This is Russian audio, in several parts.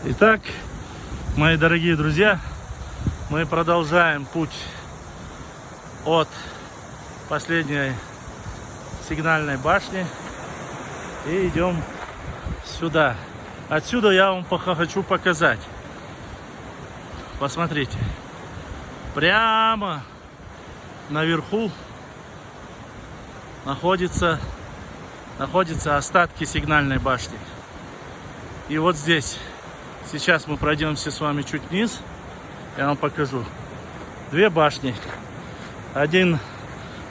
Итак, мои дорогие друзья, мы продолжаем путь от последней сигнальной башни и идем сюда. Отсюда я вам хочу показать. Посмотрите, прямо наверху находятся остатки сигнальной башни. И вот здесь, сейчас мы пройдемся с вами чуть вниз, я вам покажу. Две башни.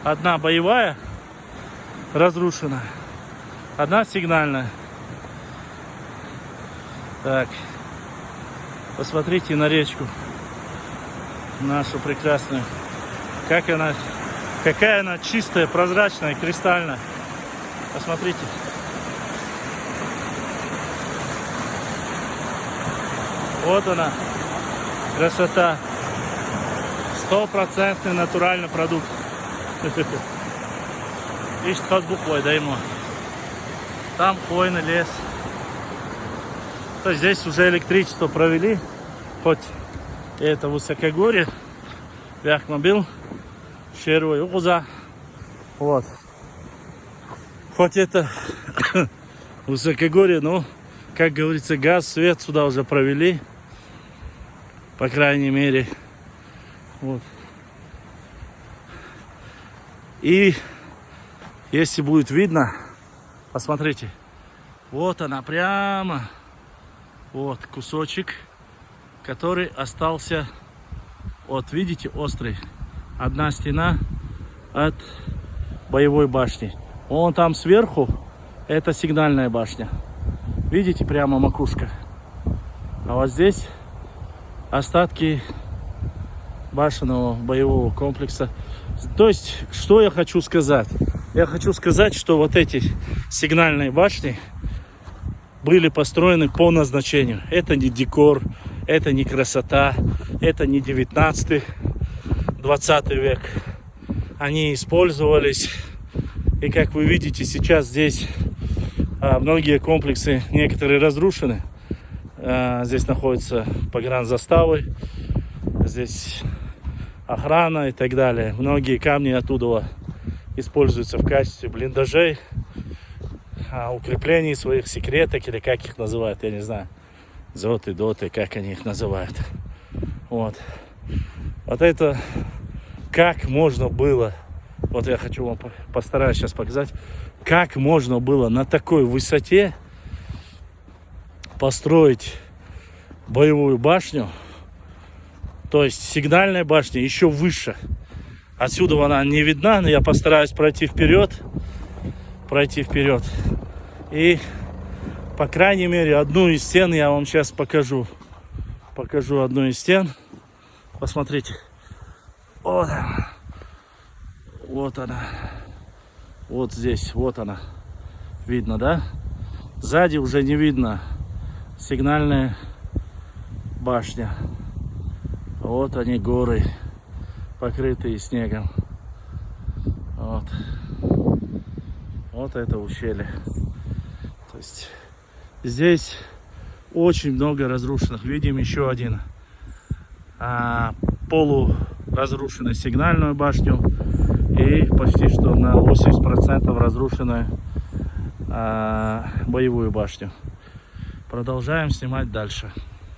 Одна боевая, разрушена, одна сигнальная. Так, посмотрите на речку нашу прекрасную. Какая она чистая, прозрачная, кристальная. Посмотрите. Вот она, красота. 100% натуральный продукт. Ишь, тот буквой, да ему. Там хвойный лес. То здесь уже электричество провели. Хоть это высокогорье. Яхмобил. Шервой угуза. Вот. Хоть это высокогорье, но, как говорится, газ, свет сюда уже провели. По крайней мере. Вот. И если будет видно, посмотрите. Вот она прямо. Вот кусочек, который остался. Вот видите, острый. Одна стена от боевой башни. Вон там сверху это сигнальная башня. Видите, прямо макушка. А вот здесь остатки башенного боевого комплекса. То есть, что я хочу сказать? Я хочу сказать, что вот эти сигнальные башни были построены по назначению. Это не декор, это не красота, это не 19-20 век. Они использовались. И как вы видите, сейчас здесь многие комплексы, некоторые разрушены. Здесь находятся погранзаставы, здесь охрана и так далее. Многие камни оттуда используются в качестве блиндажей, укреплений своих секреток, или как их называют, я не знаю. Зоты, доты, как они их называют. Вот это как можно было. Вот я хочу вам постараюсь сейчас показать, как можно было на такой высоте построить боевую башню. То есть сигнальная башня еще выше. Отсюда она не видна, но я постараюсь пройти вперед. И, по крайней мере, одну из стен я вам сейчас покажу. Покажу одну из стен. Посмотрите. Вот она. Вот здесь, вот она. Видно, да? Сзади уже не видно. Сигнальная башня. Вот они, горы, покрытые снегом. Вот это ущелье. То есть здесь очень много разрушенных. Видим еще один полуразрушенную сигнальную башню. И почти что на 80% разрушенную боевую башню. Продолжаем снимать дальше.